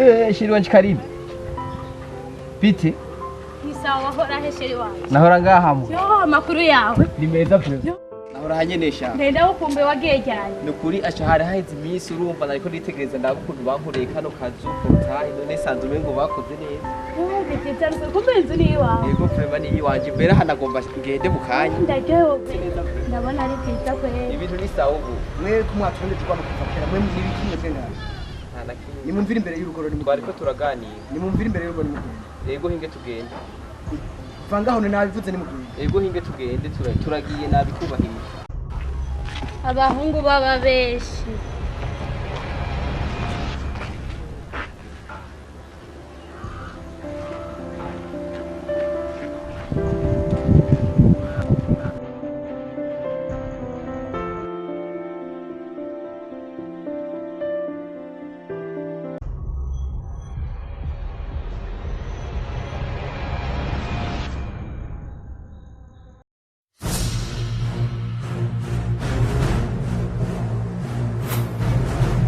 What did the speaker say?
Sheri wanje karibu. Bite? Ni sawa wahora he sheri wanje? Nahora ngaha mu. Yo makuru yawe. Ni meza pe. Nahora hanyenesha. Ndenda ukumbe wagiye cyane. Nukuri ashahara haize iminsi urumva nariko nitegereza ndabukuntu bankoreye kano kazu portail none sanze umengo bakoze neza. Bite kumbe inzu ni iwawe. Yego prema ni iwanje mbere hanagomba ngende mukanya. Ndageho. Ndabona ari byiza kweli. Ibintu ni sawa ubu. Mwe kumwatonde twano kuvakira mwe muri biki mwese ngaha. Ni mumvira imbere y'urugo ni Twariko turaganira. Ni mumvira imbere y'urugo ni mugende. Yego hinge tugende. Vanga hone nabivuze ni mugende. Yego hinge tugende turagiye nabikubahiye. Abahungu baba beshi.